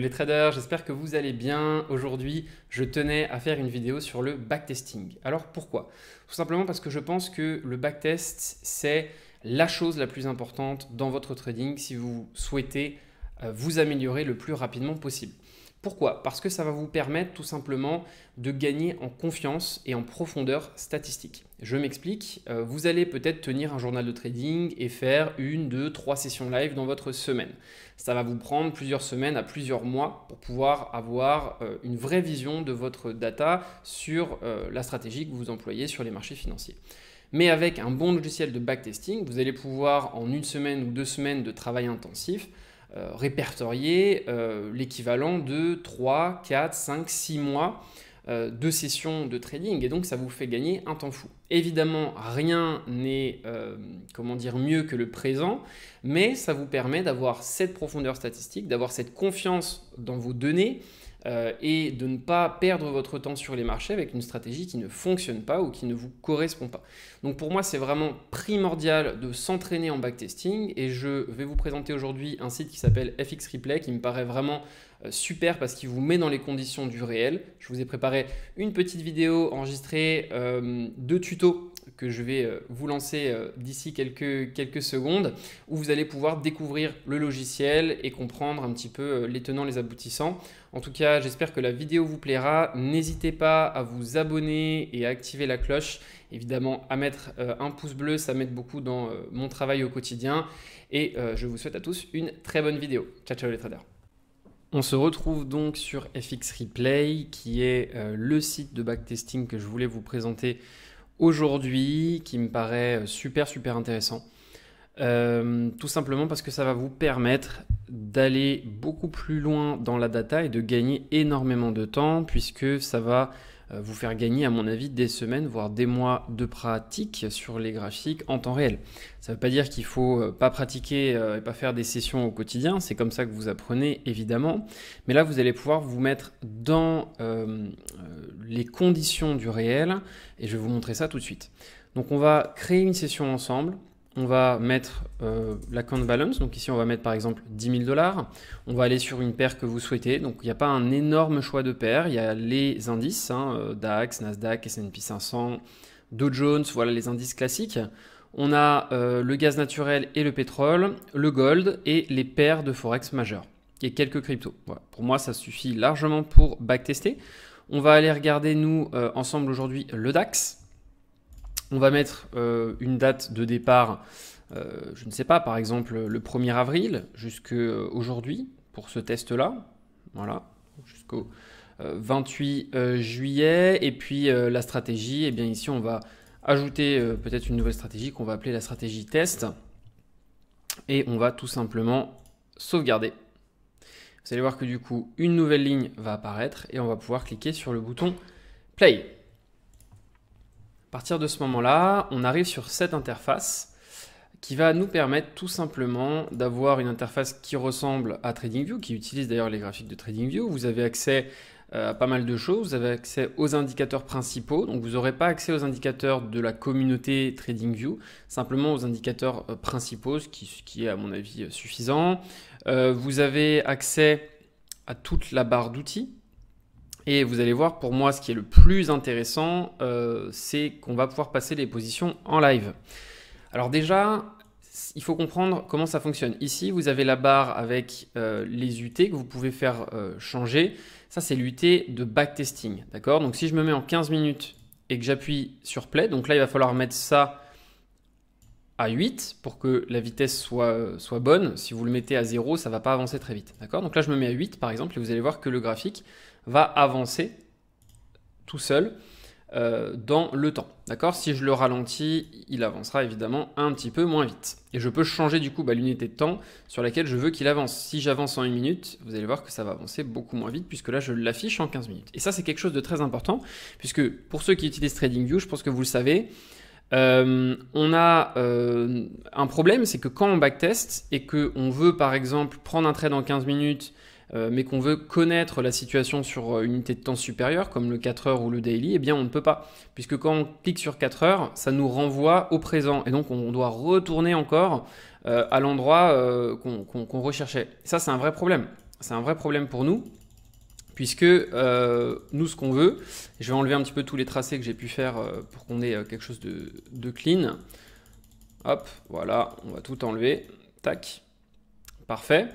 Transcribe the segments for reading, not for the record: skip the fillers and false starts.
Hello les traders, j'espère que vous allez bien. Aujourd'hui, je tenais à faire une vidéo sur le backtesting. Alors pourquoi? Tout simplement parce que je pense que le backtest, c'est la chose la plus importante dans votre trading si vous souhaitez vous améliorer le plus rapidement possible. Pourquoi? Parce que ça va vous permettre tout simplement de gagner en confiance et en profondeur statistique. Je m'explique, vous allez peut-être tenir un journal de trading et faire 1, 2, 3 sessions live dans votre semaine. Ça va vous prendre plusieurs semaines à plusieurs mois pour pouvoir avoir une vraie vision de votre data sur la stratégie que vous employez sur les marchés financiers. Mais avec un bon logiciel de backtesting, vous allez pouvoir en 1 semaine ou 2 semaines de travail intensif répertorier l'équivalent de 3, 4, 5, 6 mois de sessions de trading et donc ça vous fait gagner un temps fou. Évidemment, rien n'est mieux que le présent, mais ça vous permet d'avoir cette profondeur statistique, d'avoir cette confiance dans vos données et de ne pas perdre votre temps sur les marchés avec une stratégie qui ne fonctionne pas ou qui ne vous correspond pas. Donc pour moi, c'est vraiment primordial de s'entraîner en backtesting et je vais vous présenter aujourd'hui un site qui s'appelle FX Replay qui me paraît vraiment super parce qu'il vous met dans les conditions du réel. Je vous ai préparé une petite vidéo enregistrée de tutos que je vais vous lancer d'ici quelques secondes où vous allez pouvoir découvrir le logiciel et comprendre un petit peu les tenants, les aboutissants. En tout cas, j'espère que la vidéo vous plaira. N'hésitez pas à vous abonner et à activer la cloche. Évidemment, à mettre un pouce bleu, ça m'aide beaucoup dans mon travail au quotidien. Et je vous souhaite à tous une très bonne vidéo. Ciao, ciao les traders. On se retrouve donc sur FX Replay, qui est le site de backtesting que je voulais vous présenter aujourd'hui, qui me paraît super intéressant. Tout simplement parce que ça va vous permettre d'aller beaucoup plus loin dans la data et de gagner énormément de temps puisque ça va vous faire gagner à mon avis des semaines voire des mois de pratique sur les graphiques en temps réel. Ça ne veut pas dire qu'il ne faut pas pratiquer et pas faire des sessions au quotidien, c'est comme ça que vous apprenez évidemment, mais là vous allez pouvoir vous mettre dans les conditions du réel et je vais vous montrer ça tout de suite. Donc on va créer une session ensemble. On va mettre l'account balance, donc ici on va mettre par exemple 10 000 $. On va aller sur une paire que vous souhaitez, donc il n'y a pas un énorme choix de paires, il y a les indices, DAX, Nasdaq, S&P 500, Dow Jones, voilà les indices classiques. On a le gaz naturel et le pétrole, le gold et les paires de forex majeures et quelques cryptos. Voilà. Pour moi ça suffit largement pour backtester. On va aller regarder nous ensemble aujourd'hui le DAX. On va mettre une date de départ, je ne sais pas, par exemple le 1er avril jusqu'à aujourd'hui pour ce test-là. Voilà, jusqu'au 28 juillet. Et puis la stratégie, eh bien ici on va ajouter peut-être une nouvelle stratégie qu'on va appeler la stratégie test. Et on va tout simplement sauvegarder. Vous allez voir que du coup, une nouvelle ligne va apparaître et on va pouvoir cliquer sur le bouton Play. À partir de ce moment-là, on arrive sur cette interface qui va nous permettre tout simplement d'avoir une interface qui ressemble à TradingView, qui utilise d'ailleurs les graphiques de TradingView. Vous avez accès à pas mal de choses, vous avez accès aux indicateurs principaux, donc vous n'aurez pas accès aux indicateurs de la communauté TradingView, simplement aux indicateurs principaux, ce qui est à mon avis suffisant. Vous avez accès à toute la barre d'outils. Et vous allez voir, pour moi, ce qui est le plus intéressant, c'est qu'on va pouvoir passer les positions en live. Alors déjà, il faut comprendre comment ça fonctionne. Ici, vous avez la barre avec les UT que vous pouvez faire changer. Ça, c'est l'UT de backtesting. D'accord? Donc si je me mets en 15 minutes et que j'appuie sur Play, donc là, il va falloir mettre ça à 8 pour que la vitesse soit bonne. Si vous le mettez à 0, ça ne va pas avancer très vite. D'accord? Donc là, je me mets à 8 par exemple et vous allez voir que le graphique va avancer tout seul dans le temps. D'accord? Si je le ralentis, il avancera évidemment un petit peu moins vite. Et je peux changer du coup l'unité de temps sur laquelle je veux qu'il avance. Si j'avance en 1 minute, vous allez voir que ça va avancer beaucoup moins vite puisque là je l'affiche en 15 minutes. Et ça c'est quelque chose de très important puisque pour ceux qui utilisent TradingView, je pense que vous le savez, on a un problème, c'est que quand on backtest et qu'on veut par exemple prendre un trade en 15 minutes mais qu'on veut connaître la situation sur une unité de temps supérieure, comme le 4 heures ou le daily, eh bien on ne peut pas. Puisque quand on clique sur 4 heures, ça nous renvoie au présent. Et donc on doit retourner encore à l'endroit qu'on recherchait. Ça, c'est un vrai problème. c'est un vrai problème pour nous. Puisque nous, ce qu'on veut, je vais enlever un petit peu tous les tracés que j'ai pu faire pour qu'on ait quelque chose de clean. Hop, voilà, on va tout enlever. Tac, parfait.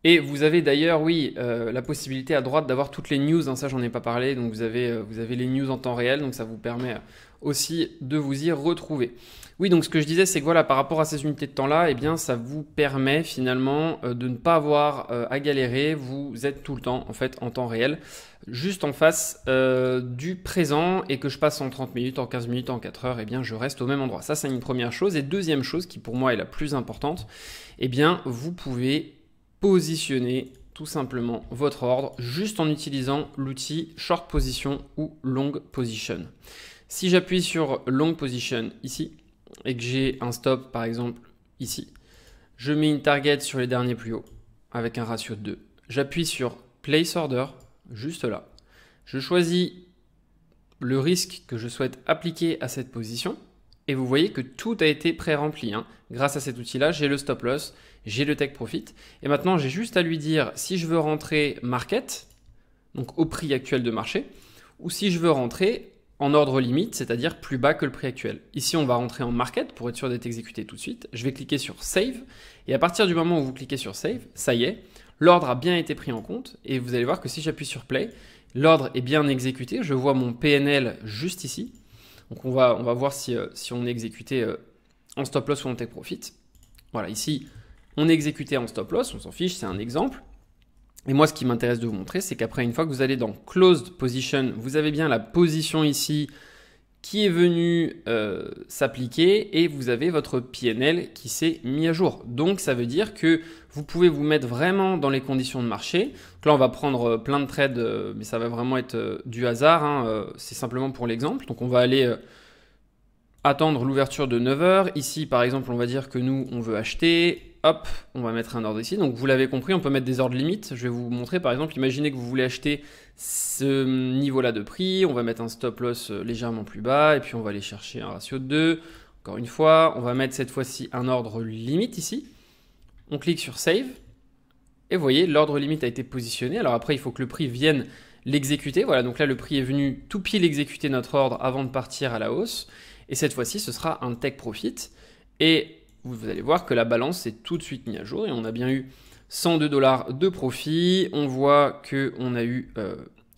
Et vous avez d'ailleurs, oui, la possibilité à droite d'avoir toutes les news, hein, ça j'en ai pas parlé, donc vous avez les news en temps réel, donc ça vous permet aussi de vous y retrouver. Oui, donc ce que je disais, c'est que voilà, par rapport à ces unités de temps-là, eh bien, ça vous permet finalement de ne pas avoir à galérer, vous êtes tout le temps en fait en temps réel, juste en face du présent, et que je passe en 30 minutes, en 15 minutes, en 4 heures, eh bien, je reste au même endroit. Ça, c'est une première chose. Et deuxième chose, qui pour moi est la plus importante, eh bien, vous pouvez positionner tout simplement votre ordre juste en utilisant l'outil Short Position ou Long Position. Si j'appuie sur Long Position ici et que j'ai un stop par exemple ici, je mets une target sur les derniers plus hauts avec un ratio de 2. J'appuie sur Place Order juste là. Je choisis le risque que je souhaite appliquer à cette position. Et vous voyez que tout a été pré-rempli. Hein. Grâce à cet outil-là, j'ai le stop loss, j'ai le take profit. Et maintenant, j'ai juste à lui dire si je veux rentrer market, donc au prix actuel de marché, ou si je veux rentrer en ordre limite, c'est-à-dire plus bas que le prix actuel. Ici, on va rentrer en market pour être sûr d'être exécuté tout de suite. Je vais cliquer sur Save. Et à partir du moment où vous cliquez sur Save, ça y est, l'ordre a bien été pris en compte. Et vous allez voir que si j'appuie sur Play, l'ordre est bien exécuté. Je vois mon PNL juste ici. Donc on va voir si on est exécuté en stop loss ou en take profit. Voilà, ici, on est exécuté en stop loss, on s'en fiche, c'est un exemple. Et moi, ce qui m'intéresse de vous montrer, c'est qu'après, une fois que vous allez dans Closed Position, vous avez bien la position ici qui est venue s'appliquer et vous avez votre PNL qui s'est mis à jour. Donc, ça veut dire que vous pouvez vous mettre vraiment dans les conditions de marché. Donc là, on va prendre plein de trades, mais ça va vraiment être du hasard. Hein, c'est simplement pour l'exemple. Donc, on va aller attendre l'ouverture de 9 heures. Ici, par exemple, on va dire que nous, on veut acheter. Hop, on va mettre un ordre ici. Donc, vous l'avez compris, on peut mettre des ordres limites. Je vais vous montrer, par exemple, imaginez que vous voulez acheter ce niveau-là de prix. On va mettre un stop loss légèrement plus bas et puis on va aller chercher un ratio de 2. Encore une fois, on va mettre cette fois-ci un ordre limite ici. On clique sur Save. Et vous voyez, l'ordre limite a été positionné. Alors après, il faut que le prix vienne l'exécuter. Voilà, donc là, le prix est venu tout pile exécuter notre ordre avant de partir à la hausse. Et cette fois-ci, ce sera un take profit. Et vous allez voir que la balance est tout de suite mise à jour. Et on a bien eu 102 $ de profit. On voit qu'on a eu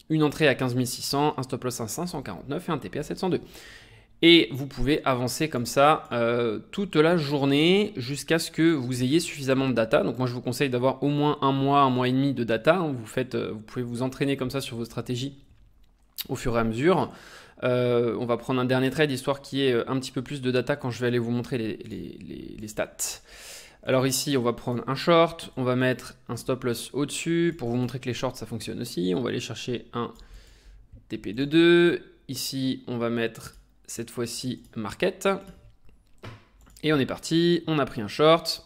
une entrée à 15 600, un stop loss à 549 et un TP à 702. Et vous pouvez avancer comme ça toute la journée jusqu'à ce que vous ayez suffisamment de data. Donc moi, je vous conseille d'avoir au moins un mois et demi de data. Vous pouvez vous entraîner comme ça sur vos stratégies au fur et à mesure. On va prendre un dernier trade histoire qu'il y ait un petit peu plus de data quand je vais aller vous montrer les stats. Alors ici, on va prendre un short, on va mettre un stop loss au-dessus pour vous montrer que les shorts, ça fonctionne aussi. On va aller chercher un TP de 2. Ici, on va mettre cette fois-ci market. Et on est parti, on a pris un short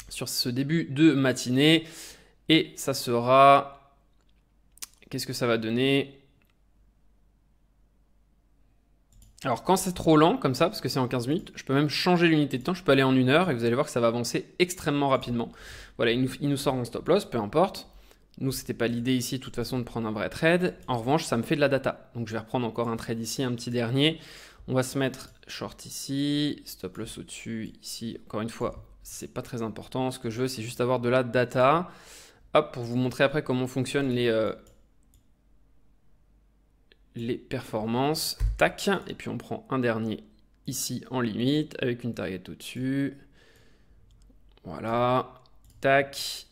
sur ce début de matinée. Et ça sera... Qu'est-ce que ça va donner ? Alors quand c'est trop lent comme ça, parce que c'est en 15 minutes, je peux même changer l'unité de temps, je peux aller en 1 heure et vous allez voir que ça va avancer extrêmement rapidement. Voilà, il nous sort en stop loss, peu importe. Nous, c'était pas l'idée ici de toute façon de prendre un vrai trade. En revanche, ça me fait de la data. Donc je vais reprendre encore un trade ici, un petit dernier. On va se mettre short ici, stop loss au-dessus, ici. Encore une fois, c'est pas très important. Ce que je veux, c'est juste avoir de la data. Hop, pour vous montrer après comment fonctionnent les performances, tac, et puis on prend un dernier ici en limite avec une target au-dessus, voilà, tac,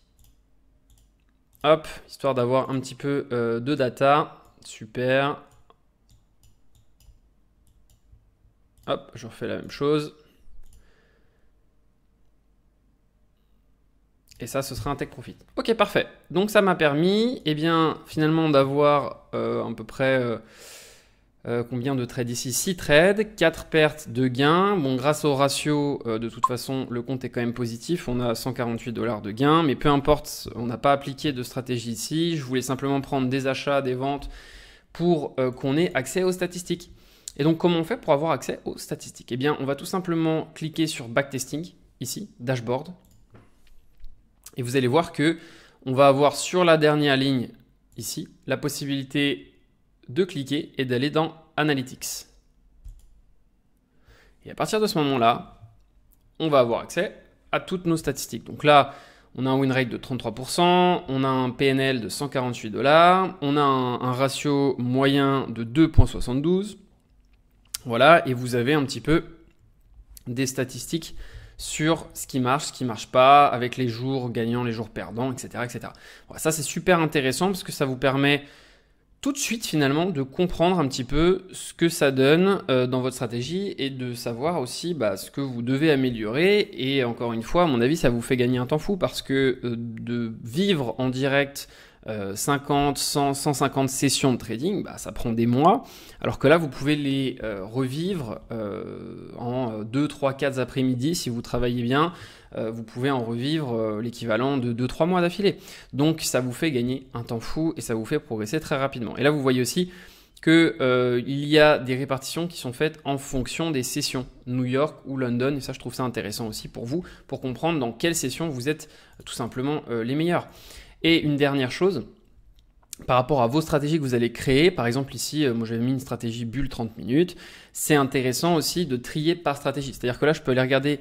hop, histoire d'avoir un petit peu de data, super, hop, je refais la même chose. Et ça, ce sera un take profit. Ok, parfait. Donc ça m'a permis, eh bien, finalement, d'avoir à peu près combien de trades ici? 6 trades, 4 pertes de gains. Bon, grâce au ratio, de toute façon, le compte est quand même positif. On a 148 $ de gains, mais peu importe, on n'a pas appliqué de stratégie ici. Je voulais simplement prendre des achats, des ventes pour qu'on ait accès aux statistiques. Et donc, comment on fait pour avoir accès aux statistiques? Eh bien, on va tout simplement cliquer sur Backtesting, ici, Dashboard. Et vous allez voir que on va avoir sur la dernière ligne ici la possibilité de cliquer et d'aller dans Analytics. Et à partir de ce moment-là, on va avoir accès à toutes nos statistiques. Donc là, on a un win rate de 33%, on a un PNL de 148 $, on a un ratio moyen de 2,72. Voilà, et vous avez un petit peu des statistiques sur ce qui marche pas, avec les jours gagnants, les jours perdants, etc. etc. Voilà, ça, c'est super intéressant parce que ça vous permet tout de suite finalement de comprendre un petit peu ce que ça donne dans votre stratégie et de savoir aussi ce que vous devez améliorer. Et encore une fois, à mon avis, ça vous fait gagner un temps fou parce que de vivre en direct 50, 100, 150 sessions de trading, ça prend des mois, alors que là, vous pouvez les revivre en 2, 3, 4 après-midi si vous travaillez bien. Vous pouvez en revivre l'équivalent de 2-3 mois d'affilée. Donc, ça vous fait gagner un temps fou et ça vous fait progresser très rapidement. Et là, vous voyez aussi qu'il y a des répartitions qui sont faites en fonction des sessions, New York ou London. Et ça, je trouve ça intéressant aussi pour vous, pour comprendre dans quelle session vous êtes tout simplement les meilleurs. Et une dernière chose, par rapport à vos stratégies que vous allez créer, par exemple ici, moi j'avais mis une stratégie bulle 30 minutes, c'est intéressant aussi de trier par stratégie. C'est-à-dire que là, je peux aller regarder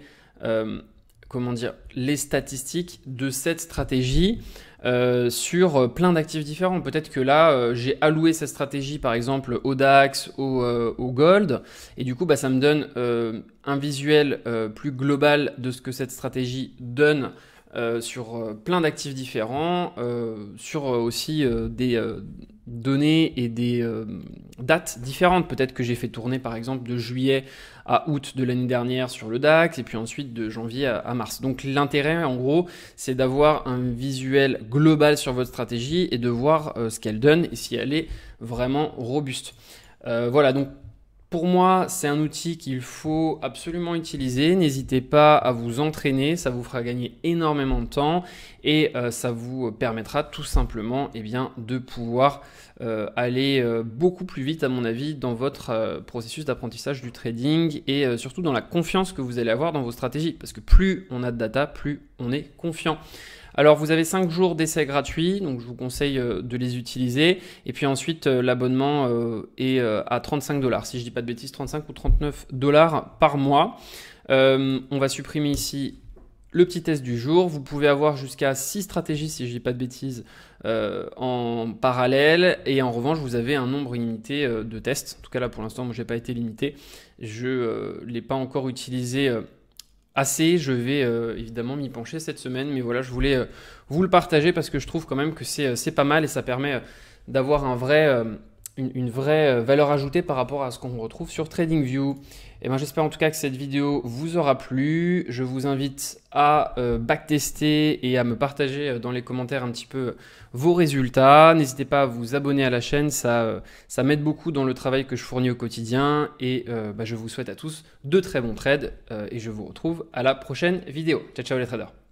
les statistiques de cette stratégie sur plein d'actifs différents. Peut-être que là, j'ai alloué cette stratégie par exemple au DAX, au Gold, et du coup, ça me donne un visuel plus global de ce que cette stratégie donne sur plein d'actifs différents, sur aussi des données et des dates différentes. Peut-être que j'ai fait tourner par exemple de juillet à août de l'année dernière sur le DAX et puis ensuite de janvier à mars. Donc l'intérêt en gros, c'est d'avoir un visuel global sur votre stratégie et de voir ce qu'elle donne et si elle est vraiment robuste. Voilà, donc pour moi, c'est un outil qu'il faut absolument utiliser. N'hésitez pas à vous entraîner, ça vous fera gagner énormément de temps et ça vous permettra tout simplement de pouvoir aller beaucoup plus vite, à mon avis, dans votre processus d'apprentissage du trading et surtout dans la confiance que vous allez avoir dans vos stratégies. Parce que plus on a de data, plus on est confiant. Alors, vous avez 5 jours d'essai gratuit, donc je vous conseille de les utiliser. Et puis ensuite, l'abonnement est à 35 $. Si je dis pas de bêtises, 35 ou 39 $ par mois. On va supprimer ici le petit test du jour. Vous pouvez avoir jusqu'à 6 stratégies, si je dis pas de bêtises, en parallèle. Et en revanche, vous avez un nombre illimité de tests. En tout cas, là, pour l'instant, moi, je n'ai pas été limité. Je ne l'ai pas encore utilisé assez, je vais évidemment m'y pencher cette semaine, mais voilà, je voulais vous le partager parce que je trouve quand même que c'est pas mal et ça permet d'avoir une vraie valeur ajoutée par rapport à ce qu'on retrouve sur TradingView. Et ben, j'espère en tout cas que cette vidéo vous aura plu. Je vous invite à backtester et à me partager dans les commentaires un petit peu vos résultats. N'hésitez pas à vous abonner à la chaîne, ça m'aide beaucoup dans le travail que je fournis au quotidien. Et je vous souhaite à tous de très bons trades et je vous retrouve à la prochaine vidéo. Ciao, ciao les traders!